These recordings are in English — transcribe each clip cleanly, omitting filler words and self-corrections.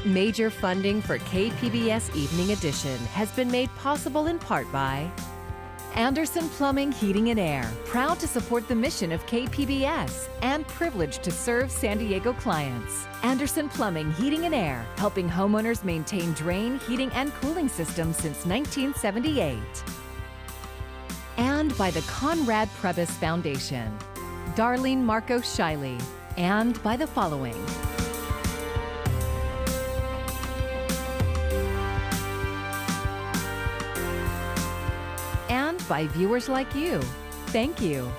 Major funding for KPBS Evening Edition has been made possible in part by Anderson Plumbing, Heating and Air, proud to support the mission of KPBS and privileged to serve San Diego clients. Anderson Plumbing, Heating and Air, helping homeowners maintain drain, heating, and cooling systems since 1978. And by the Conrad Prebys Foundation, Darlene Marco Shiley, and by the following. And by viewers like you. Thank you.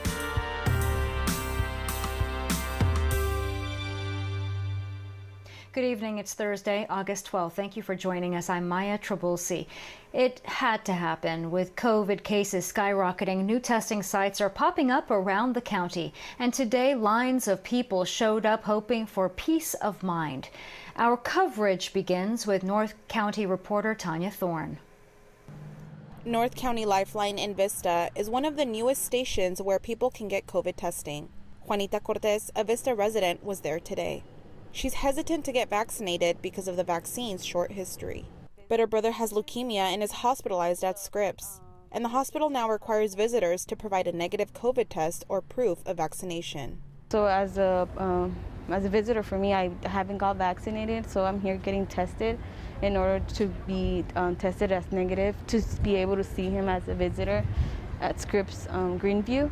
Good evening. It's Thursday, August 12th. Thank you for joining us. I'm Maya Trabulsi. It had to happen. With COVID cases skyrocketing, new testing sites are popping up around the county. And today, lines of people showed up hoping for peace of mind. Our coverage begins with North County reporter Tanya Thorne. North County Lifeline in Vista is one of the newest stations where people can get COVID testing. Juanita Cortez, a Vista resident, was there today. She's hesitant to get vaccinated because of the vaccine's short history. But her brother has leukemia and is hospitalized at Scripps. And the hospital now requires visitors to provide a negative COVID test or proof of vaccination. So as a visitor for me, I haven't got vaccinated, so I'm here getting tested in order to be tested as negative, to be able to see him as a visitor at Scripps Greenview.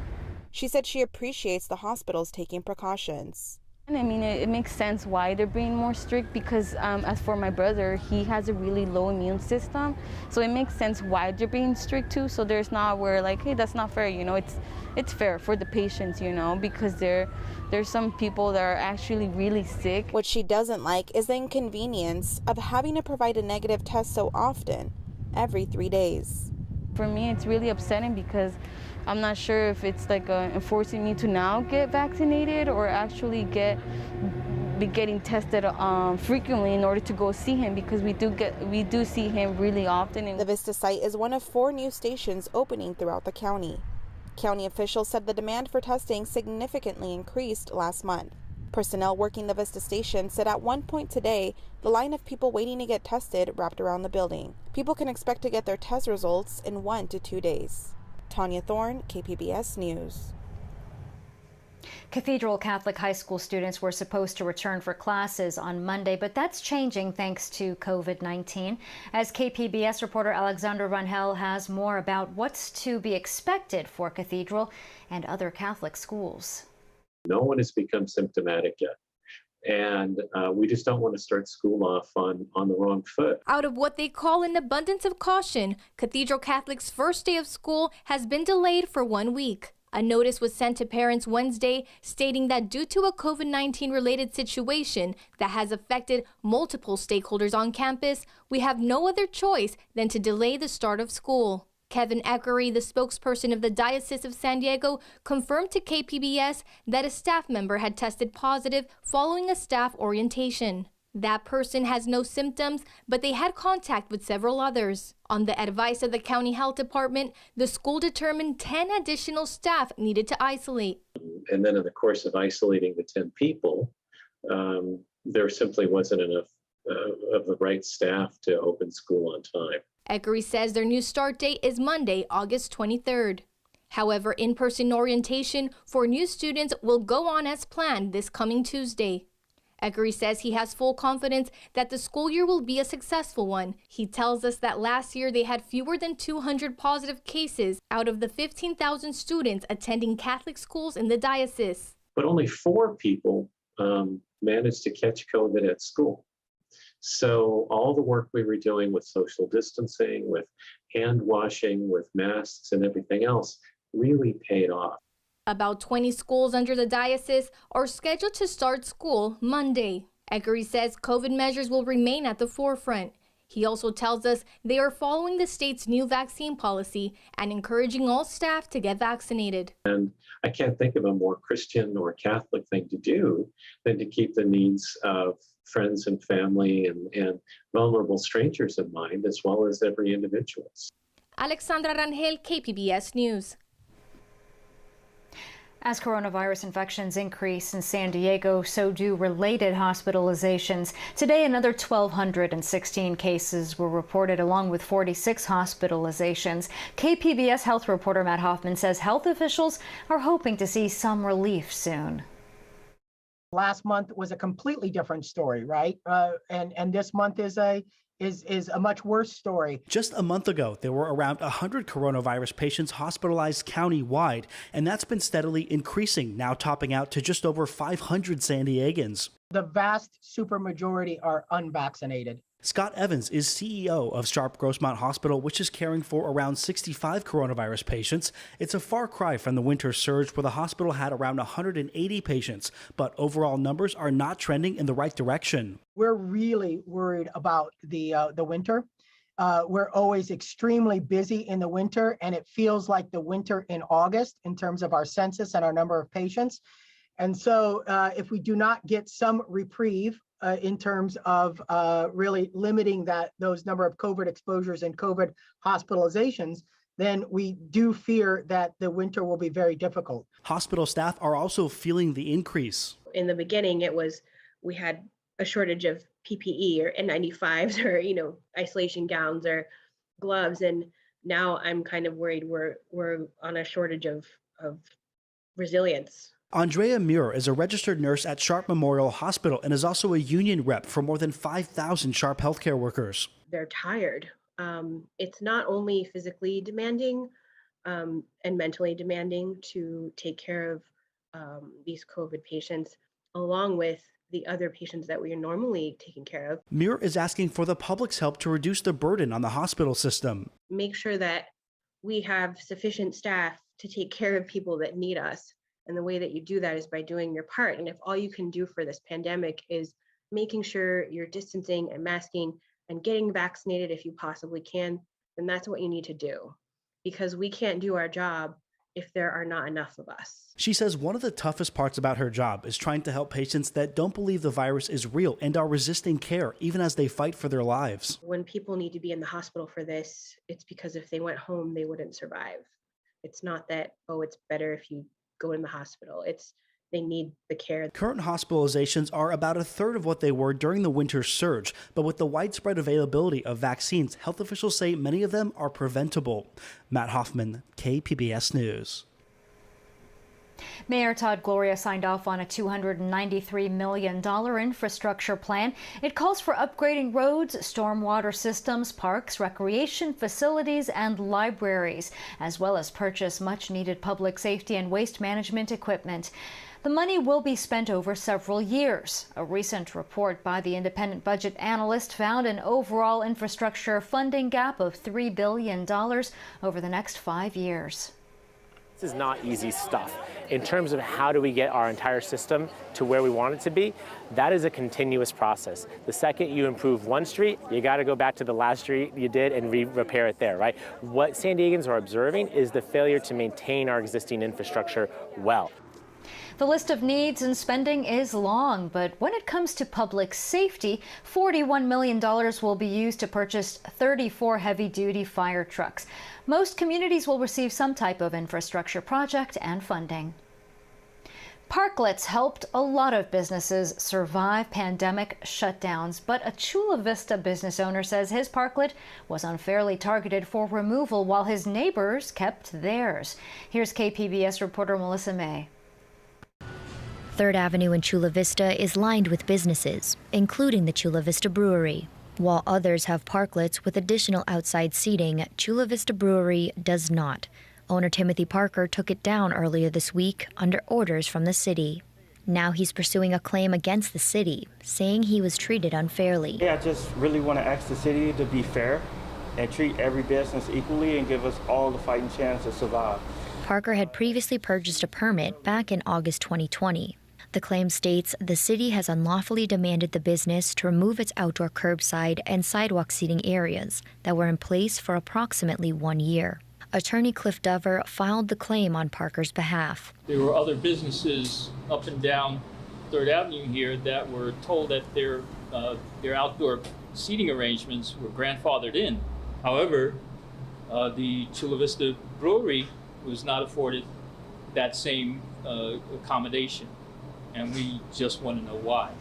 She said she appreciates the hospitals taking precautions. I mean, it makes sense why they're being more strict because as for my brother, he has a really low immune system. So it makes sense why they're being strict too. So there's not where like, hey, that's not fair. You know, it's fair for the patients, you know, because there's some people that are actually really sick. What she doesn't like is the inconvenience of having to provide a negative test so often, every 3 days. For me, it's really upsetting because I'm not sure if it's like enforcing me to now get vaccinated or actually be getting tested frequently in order to go see him, because we do see him really often. The Vista site is one of 4 new stations opening throughout the county. County officials said the demand for testing significantly increased last month. Personnel working the Vista station said at one point today, the line of people waiting to get tested wrapped around the building. People can expect to get their test results in 1 to 2 days. Tanya Thorne, KPBS News. Cathedral Catholic High School students were supposed to return for classes on Monday, but that's changing thanks to COVID-19. As KPBS reporter Alexandra Rangel has more about what's to be expected for Cathedral and other Catholic schools. No one has become symptomatic yet. And we just don't want to start school off on the wrong foot. Out of what they call an abundance of caution, Cathedral Catholic's first day of school has been delayed for 1 week. A notice was sent to parents Wednesday stating that due to a COVID-19 related situation that has affected multiple stakeholders on campus, we have no other choice than to delay the start of school. Kevin Eckery, the spokesperson of the Diocese of San Diego, confirmed to KPBS that a staff member had tested positive following a staff orientation. That person has no symptoms, but they had contact with several others. On the advice of the county health department, the school determined 10 additional staff needed to isolate. And then in the course of isolating the 10 people, there simply wasn't enough of the right staff to open school on time. Eckery says their new start date is Monday, August 23rd. However, in-person orientation for new students will go on as planned this coming Tuesday. Eckery says he has full confidence that the school year will be a successful one. He tells us that last year they had fewer than 200 positive cases out of the 15,000 students attending Catholic schools in the diocese. But only 4 people managed to catch COVID at school. So all the work we were doing with social distancing, with hand washing, with masks and everything else really paid off. About 20 schools under the diocese are scheduled to start school Monday. Eckery says COVID measures will remain at the forefront. He also tells us they are following the state's new vaccine policy and encouraging all staff to get vaccinated. And I can't think of a more Christian or Catholic thing to do than to keep the needs of friends and family and vulnerable strangers in mind, as well as every individual's. Alexandra Rangel, KPBS News. As coronavirus infections increase in San Diego, so do related hospitalizations. Today, another 1,216 cases were reported, along with 46 hospitalizations. KPBS health reporter Matt Hoffman says health officials are hoping to see some relief soon. Last month was a completely different story, right? And this month is a much worse story. Just a month ago, there were around 100 coronavirus patients hospitalized county-wide, and that's been steadily increasing, now topping out to just over 500 San Diegans. The vast supermajority are unvaccinated. Scott Evans is CEO of Sharp Grossmont Hospital, which is caring for around 65 coronavirus patients. It's a far cry from the winter surge where the hospital had around 180 patients, but overall numbers are not trending in the right direction. We're really worried about the winter. We're always extremely busy in the winter, and it feels like the winter in August in terms of our census and our number of patients. And so if we do not get some reprieve in terms of really limiting those number of COVID exposures and COVID hospitalizations, then we do fear that the winter will be very difficult. Hospital staff are also feeling the increase. In the beginning, we had a shortage of PPE or N95s or isolation gowns or gloves, and now I'm kind of worried we're on a shortage of resilience. Andrea Muir is a registered nurse at Sharp Memorial Hospital and is also a union rep for more than 5,000 Sharp healthcare workers. They're tired. It's not only physically demanding and mentally demanding to take care of these COVID patients, along with the other patients that we are normally taking care of. Muir is asking for the public's help to reduce the burden on the hospital system. Make sure that we have sufficient staff to take care of people that need us. And the way that you do that is by doing your part. And if all you can do for this pandemic is making sure you're distancing and masking and getting vaccinated if you possibly can, then that's what you need to do. Because we can't do our job if there are not enough of us. She says one of the toughest parts about her job is trying to help patients that don't believe the virus is real and are resisting care, even as they fight for their lives. When people need to be in the hospital for this, it's because if they went home, they wouldn't survive. It's not that, it's better if you go in the hospital. They need the care. Current hospitalizations are about a third of what they were during the winter surge, but with the widespread availability of vaccines, health officials say many of them are preventable. Matt Hoffman, KPBS News. Mayor Todd Gloria signed off on a $293 million infrastructure plan. It calls for upgrading roads, stormwater systems, parks, recreation facilities, and libraries, as well as purchase much-needed public safety and waste management equipment. The money will be spent over several years. A recent report by the independent budget analyst found an overall infrastructure funding gap of $3 billion over the next 5 years. This is not easy stuff. In terms of how do we get our entire system to where we want it to be, that is a continuous process. The second you improve one street, you got to go back to the last street you did and repair it there, right? What San Diegans are observing is the failure to maintain our existing infrastructure well. The list of needs and spending is long, but when it comes to public safety, $41 million will be used to purchase 34 heavy-duty fire trucks. Most communities will receive some type of infrastructure project and funding. Parklets helped a lot of businesses survive pandemic shutdowns, but a Chula Vista business owner says his Parklet was unfairly targeted for removal while his neighbors kept theirs. Here's KPBS reporter Melissa May. 3rd Avenue in Chula Vista is lined with businesses, including the Chula Vista Brewery. While others have parklets with additional outside seating, Chula Vista Brewery does not. Owner Timothy Parker took it down earlier this week under orders from the city. Now he's pursuing a claim against the city, saying he was treated unfairly. Yeah, I just really want to ask the city to be fair and treat every business equally and give us all the fighting chance to survive. Parker had previously purchased a permit back in August 2020. The claim states the city has unlawfully demanded the business to remove its outdoor curbside and sidewalk seating areas that were in place for approximately 1 year. Attorney Cliff Dover filed the claim on Parker's behalf. There were other businesses up and down 3rd Avenue here that were told that their outdoor seating arrangements were grandfathered in. However, the Chula Vista Brewery was not afforded that same accommodation, and we just want to know why.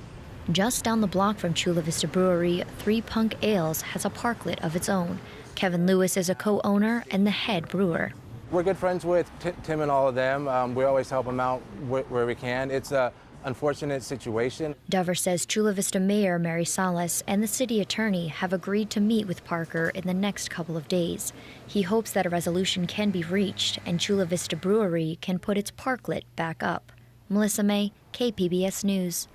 Just down the block from Chula Vista Brewery, 3 Punk Ales has a parklet of its own. Kevin Lewis is a co-owner and the head brewer. We're good friends with Tim and all of them. We always help them out where we can. It's a unfortunate situation. Dover says Chula Vista Mayor Mary Salas and the city attorney have agreed to meet with Parker in the next couple of days. He hopes that a resolution can be reached and Chula Vista Brewery can put its parklet back up. Melissa May, KPBS News.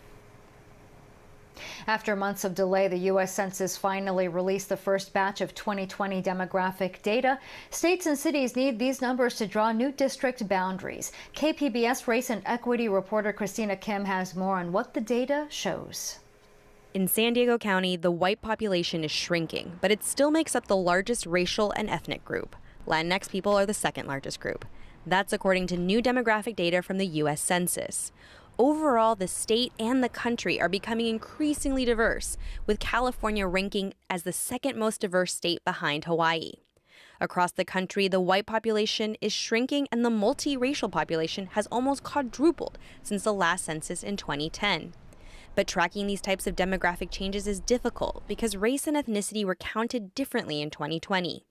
After months of delay, the U.S. Census finally released the first batch of 2020 demographic data. States and cities need these numbers to draw new district boundaries. KPBS race and equity reporter Christina Kim has more on what the data shows. In San Diego County, the white population is shrinking, but it still makes up the largest racial and ethnic group. Latinx people are the second largest group. That's according to new demographic data from the U.S. Census. Overall, the state and the country are becoming increasingly diverse, with California ranking as the second most diverse state behind Hawaii. Across the country, the white population is shrinking and the multiracial population has almost quadrupled since the last census in 2010. But tracking these types of demographic changes is difficult because race and ethnicity were counted differently in 2020.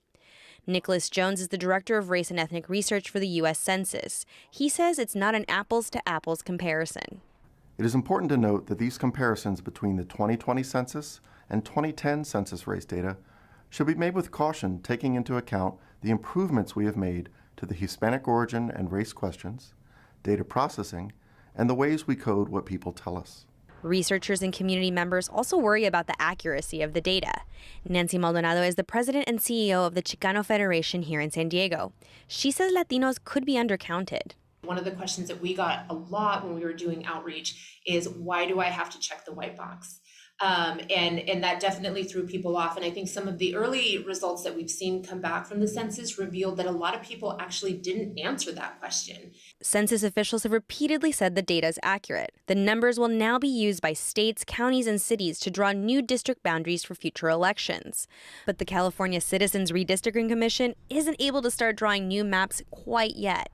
Nicholas Jones is the director of race and ethnic research for the U.S. Census. He says it's not an apples-to-apples comparison. It is important to note that these comparisons between the 2020 census and 2010 census race data should be made with caution, taking into account the improvements we have made to the Hispanic origin and race questions, data processing, and the ways we code what people tell us. Researchers and community members also worry about the accuracy of the data. Nancy Maldonado is the president and CEO of the Chicano Federation here in San Diego. She says Latinos could be undercounted. One of the questions that we got a lot when we were doing outreach is, why do I have to check the white box? And that definitely threw people off. And I think some of the early results that we've seen come back from the census revealed that a lot of people actually didn't answer that question. Census officials have repeatedly said the data is accurate. The numbers will now be used by states, counties, and cities to draw new district boundaries for future elections. But the California Citizens Redistricting Commission isn't able to start drawing new maps quite yet.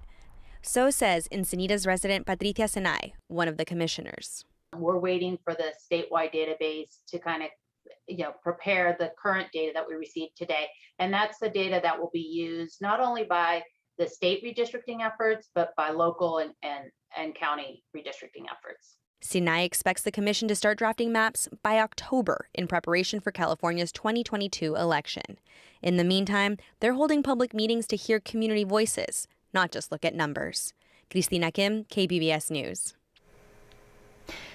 So says Encinitas resident Patricia Senay, one of the commissioners. We're waiting for the statewide database to kind of, prepare the current data that we received today. And that's the data that will be used not only by the state redistricting efforts, but by local and county redistricting efforts. Senay expects the commission to start drafting maps by October in preparation for California's 2022 election. In the meantime, they're holding public meetings to hear community voices, not just look at numbers. Christina Kim, KPBS News.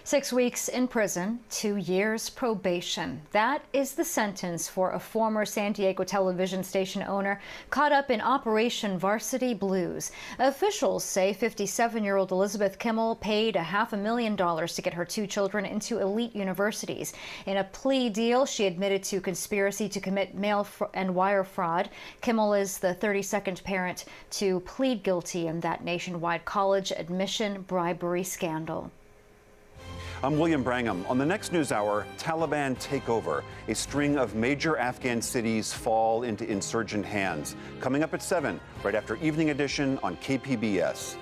6 weeks in prison, 2 years probation. That is the sentence for a former San Diego television station owner caught up in Operation Varsity Blues. Officials say 57-year-old Elizabeth Kimmel paid $500,000 to get her 2 children into elite universities. In a plea deal, she admitted to conspiracy to commit mail and wire fraud. Kimmel is the 32nd parent to plead guilty in that nationwide college admission bribery scandal. I'm William Brangham. On the next news hour, Taliban takeover. A string of major Afghan cities fall into insurgent hands. Coming up at 7, right after Evening Edition on KPBS.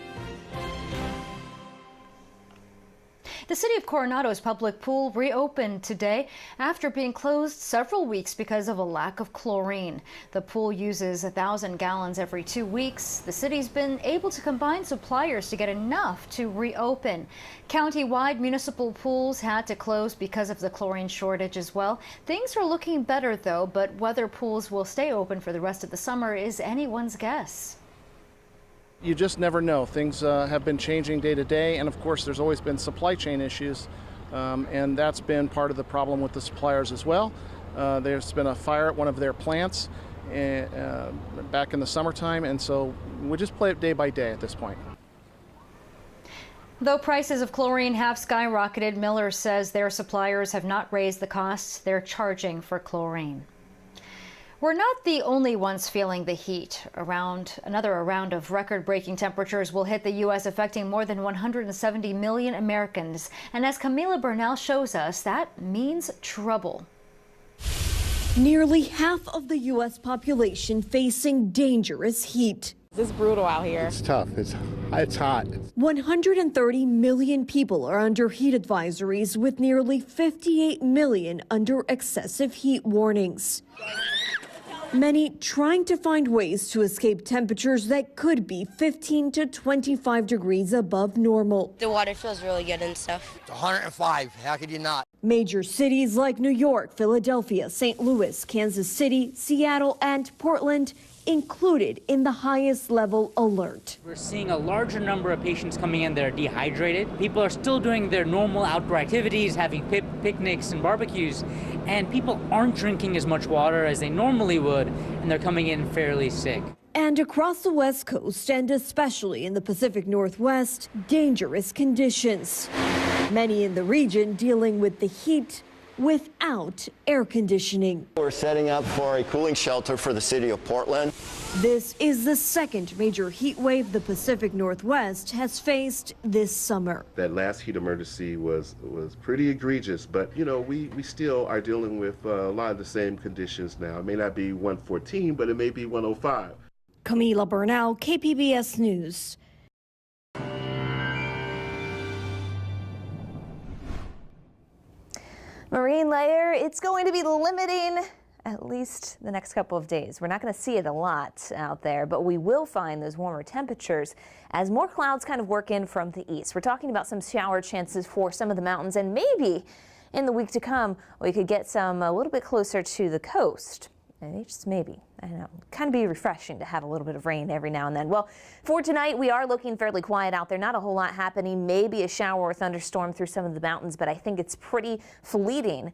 The city of Coronado's public pool reopened today after being closed several weeks because of a lack of chlorine. The pool uses 1,000 gallons every 2 weeks. The city's been able to combine suppliers to get enough to reopen. County-wide municipal pools had to close because of the chlorine shortage as well. Things are looking better though, but whether pools will stay open for the rest of the summer is anyone's guess. You just never know. Things have been changing day to day, and of course there's always been supply chain issues, and that's been part of the problem with the suppliers as well. There's been a fire at one of their plants back in the summertime, and so we just play it day by day at this point. Though prices of chlorine have skyrocketed, Miller says their suppliers have not raised the costs they're charging for chlorine. We're not the only ones feeling the heat. Another round of record-breaking temperatures will hit the U.S., affecting more than 170 million Americans. And as Camila Bernal shows us, that means trouble. Nearly half of the U.S. population facing dangerous heat. It's brutal out here. It's tough. It's hot. 130 million people are under heat advisories, with nearly 58 million under excessive heat warnings. Many trying to find ways to escape temperatures that could be 15 to 25 degrees above normal. The water feels really good and stuff. It's 105. How could you not? Major cities like New York, Philadelphia, St. Louis, Kansas City, Seattle, and Portland included in the highest level alert. We're seeing a larger number of patients coming in that are dehydrated. People are still doing their normal outdoor activities, having picnics and barbecues, and people aren't drinking as much water as they normally would, and they're coming in fairly sick. And across the West Coast, and especially in the Pacific Northwest, dangerous conditions. Many in the region dealing with the heat without air conditioning. We're setting up for a cooling shelter for the city of Portland. This is the second major heat wave the Pacific Northwest has faced this summer. That last heat emergency was pretty egregious, but you know, we still are dealing with a lot of the same conditions now. It may not be 114, but it may be 105. Camila Bernal, KPBS News. Marine layer, it's going to be limiting at least the next couple of days. We're not going to see it a lot out there, but we will find those warmer temperatures as more clouds kind of work in from the east. We're talking about some shower chances for some of the mountains, and maybe in the week to come, we could get some a little bit closer to the coast. And just maybe. I know, kind of be refreshing to have a little bit of rain every now and then. Well, for tonight, we are looking fairly quiet out there. Not a whole lot happening. Maybe a shower or thunderstorm through some of the mountains, but I think it's pretty fleeting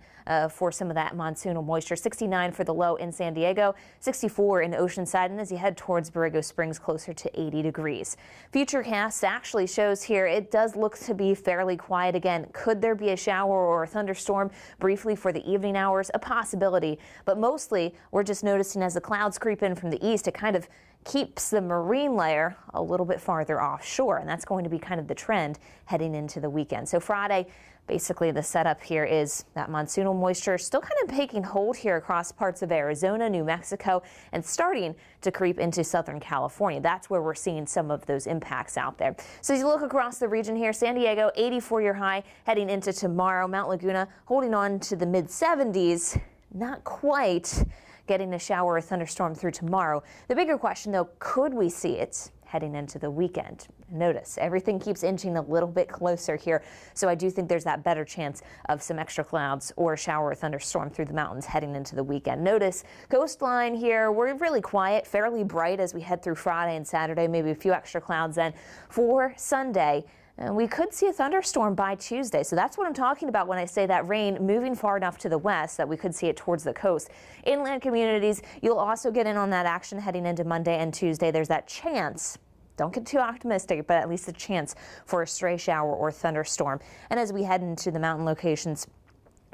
for some of that monsoonal moisture. 69 for the low in San Diego, 64 in Oceanside, and as you head towards Borrego Springs, closer to 80 degrees. Futurecast actually shows here it does look to be fairly quiet again. Could there be a shower or a thunderstorm briefly for the evening hours? A possibility, but mostly we're just noticing as the clouds creep in from the east, it kind of keeps the marine layer a little bit farther offshore, and that's going to be kind of the trend heading into the weekend. So Friday, basically the setup here is that monsoonal moisture still kind of taking hold here across parts of Arizona, New Mexico, and starting to creep into Southern California. That's where we're seeing some of those impacts out there. So as you look across the region here, San Diego, 84-year high heading into tomorrow. Mount Laguna holding on to the mid-70s, not quite getting a shower or thunderstorm through tomorrow. The bigger question, though, could we see it heading into the weekend? Notice everything keeps inching a little bit closer here, so I do think there's that better chance of some extra clouds or a shower or thunderstorm through the mountains heading into the weekend. Notice coastline here, we're really quiet, fairly bright as we head through Friday and Saturday, maybe a few extra clouds then for Sunday. And we could see a thunderstorm by Tuesday. So that's what I'm talking about when I say that rain moving far enough to the west that we could see it towards the coast. Inland communities, you'll also get in on that action heading into Monday and Tuesday. There's that chance. Don't get too optimistic, but at least a chance for a stray shower or thunderstorm. And as we head into the mountain locations,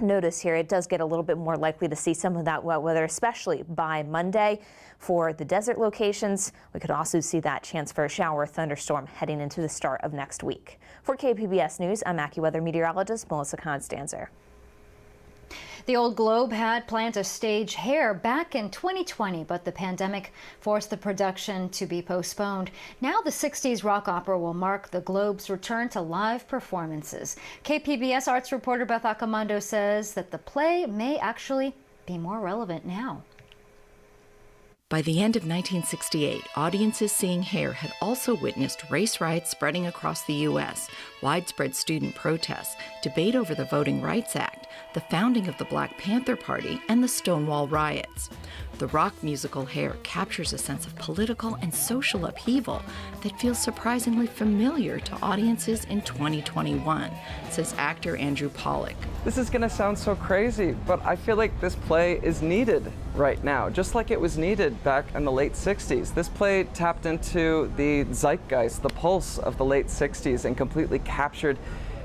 notice here it does get a little bit more likely to see some of that wet weather, especially by Monday. For the desert locations, we could also see that chance for a shower or thunderstorm heading into the start of next week. For KPBS News, I'm AccuWeather meteorologist Melissa Constanzer. The Old Globe had planned to stage Hair back in 2020, but the pandemic forced the production to be postponed. Now the 60s rock opera will mark the Globe's return to live performances. KPBS arts reporter Beth Accomando says that the play may actually be more relevant now. By the end of 1968, audiences seeing Hair had also witnessed race riots spreading across the U.S., widespread student protests, debate over the Voting Rights Act, the founding of the Black Panther Party, and the Stonewall riots. The rock musical Hair captures a sense of political and social upheaval that feels surprisingly familiar to audiences in 2021, says actor Andrew Pollock. This is going to sound so crazy, but I feel like this play is needed right now, just like it was needed back in the late 60s. This play tapped into the zeitgeist, the pulse of the late 60s, and completely captured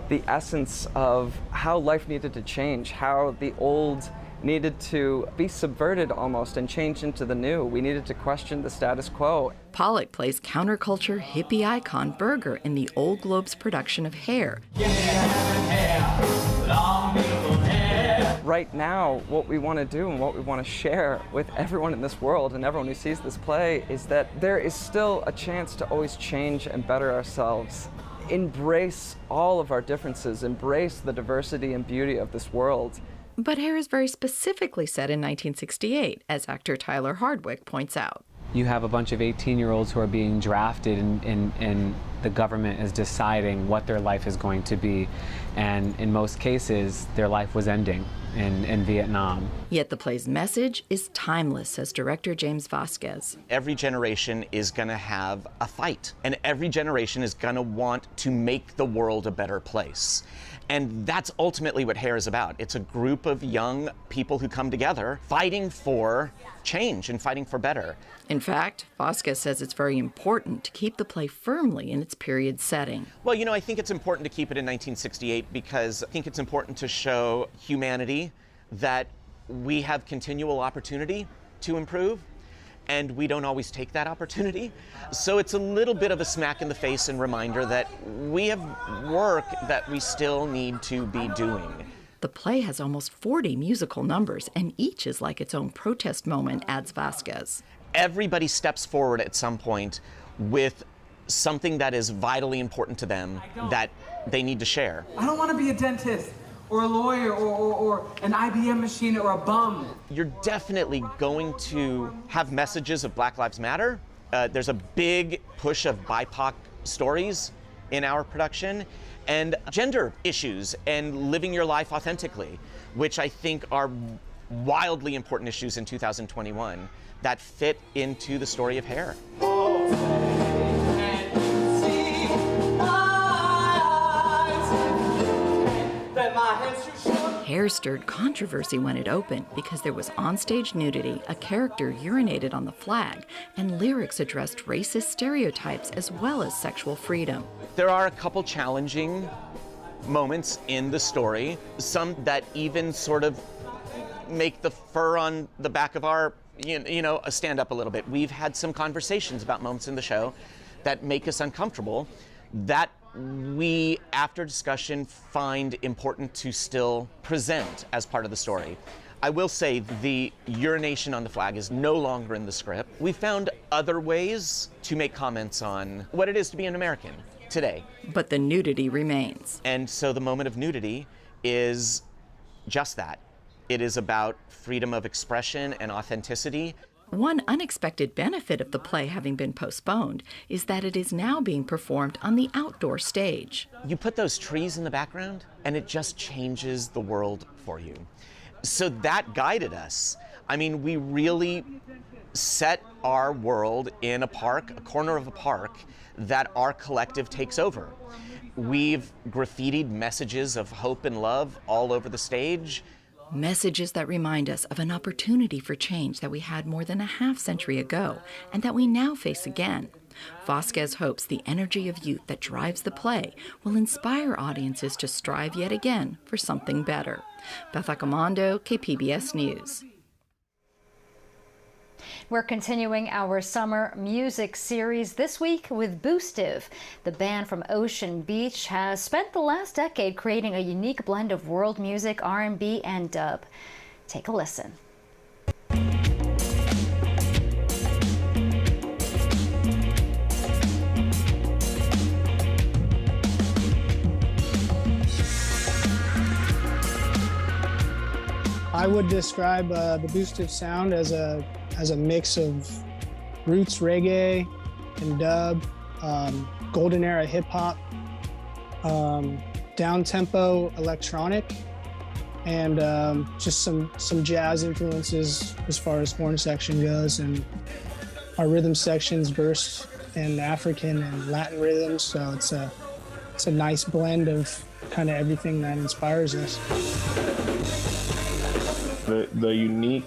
the essence of how life needed to change, how the old needed to be subverted almost and change into the new. We needed to question the status quo. Pollock plays counterculture hippie icon Berger in the Old Globe's production of Hair. right now, what we want to do and what we want to share with everyone in this world and everyone who sees this play is that there is still a chance to always change and better ourselves. Embrace all of our differences, embrace the diversity and beauty of this world. But Hare is very specifically set in 1968, as actor Tyler Hardwick points out. You have a bunch of 18-year-olds who are being drafted and the government is deciding what their life is going to be. And in most cases, their life was ending in Vietnam. Yet the play's message is timeless, says director James Vasquez. Every generation is going to have a fight, and every generation is going to want to make the world a better place. And that's ultimately what Hare is about. It's a group of young people who come together fighting for change and fighting for better. In fact, Vasquez says it's very important to keep the play firmly in its period setting. Well, you know, I think it's important to keep it in 1968 because I think it's important to show humanity that we have continual opportunity to improve, and we don't always take that opportunity. So it's a little bit of a smack in the face and reminder that we have work that we still need to be doing. The play has almost 40 musical numbers, and each is like its own protest moment, adds Vasquez. Everybody steps forward at some point with something that is vitally important to them that they need to share. I don't want to be a dentist or a lawyer or an IBM machine or a bum. You're definitely going to have messages of Black Lives Matter. There's a big push of BIPOC stories in our production, and gender issues and living your life authentically, which I think are wildly important issues in 2021 that fit into the story of Hare. Hare stirred controversy when it opened because there was onstage nudity, a character urinated on the flag, and lyrics addressed racist stereotypes as well as sexual freedom. There are a couple challenging moments in the story, some that even sort of make the fur on the back of our, stand up a little bit. We've had some conversations about moments in the show that make us uncomfortable, that we, after discussion, find important to still present as part of the story. I will say the urination on the flag is no longer in the script. We found other ways to make comments on what it is to be an American today. But the nudity remains. And so the moment of nudity is just that. It is about freedom of expression and authenticity. One unexpected benefit of the play having been postponed is that it is now being performed on the outdoor stage. You put those trees in the background, and it just changes the world for you. So that guided us. I mean, we really set our world in a park, a corner of a park, that our collective takes over. We've graffitied messages of hope and love all over the stage. Messages that remind us of an opportunity for change that we had more than a half-century ago and that we now face again. Vasquez hopes the energy of youth that drives the play will inspire audiences to strive yet again for something better. Beth Accomando, KPBS News. We're continuing our summer music series this week with Boostive. The band from Ocean Beach has spent the last decade creating a unique blend of world music, R&B, and dub. Take a listen. I would describe the Boostive sound as a mix of roots reggae and dub, golden era hip hop, down tempo electronic, and just some jazz influences as far as horn section goes. And our rhythm sections burst in African and Latin rhythms, so it's a nice blend of kind of everything that inspires us. The unique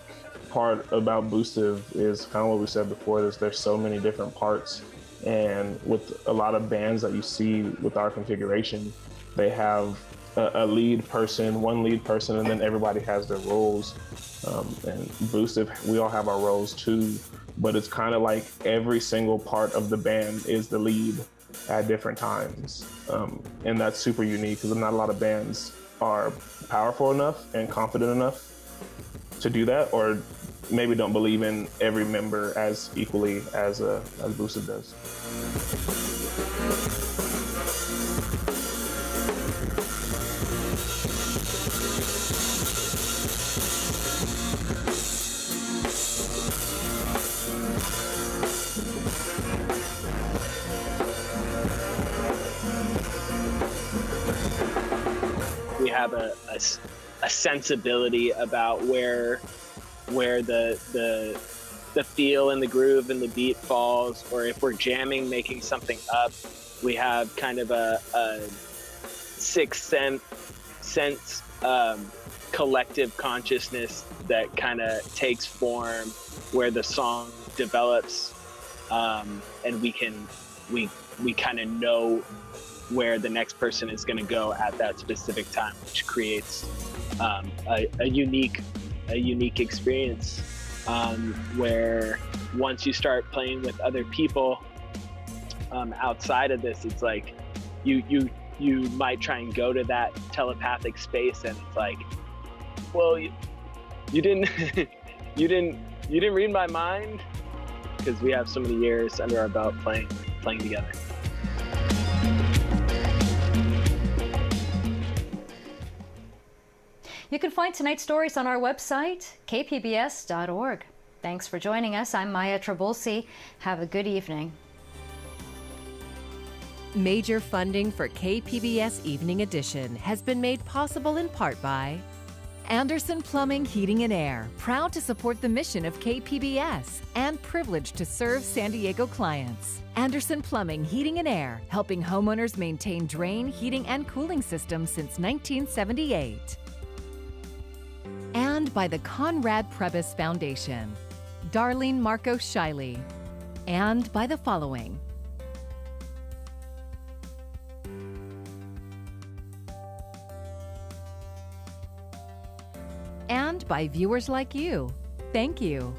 part about Boostive is kind of what we said before, there's so many different parts, and with a lot of bands that you see with our configuration, they have a lead person, one lead person, and then everybody has their roles. And Boostive, we all have our roles too, but it's kind of like every single part of the band is the lead at different times. And that's super unique because not a lot of bands are powerful enough and confident enough to do that, or maybe don't believe in every member as equally as Boostive does. We have a sensibility about where the feel and the groove and the beat falls, or if we're jamming, making something up, we have kind of a sixth sense collective consciousness that kind of takes form where the song develops, and we kind of know where the next person is going to go at that specific time, which creates a unique experience, where once you start playing with other people outside of this, it's like you might try and go to that telepathic space, and it's like, well, you didn't you didn't read my mind, because we have so many years under our belt playing together. You can find tonight's stories on our website, kpbs.org. Thanks for joining us. I'm Maya Trabulsi. Have a good evening. Major funding for KPBS Evening Edition has been made possible in part by Anderson Plumbing, Heating and Air, proud to support the mission of KPBS and privileged to serve San Diego clients. Anderson Plumbing, Heating and Air, helping homeowners maintain drain, heating, and cooling systems since 1978. And by the Conrad Prebys Foundation, Darlene Marco Shiley, and by the following: and by viewers like you. Thank you.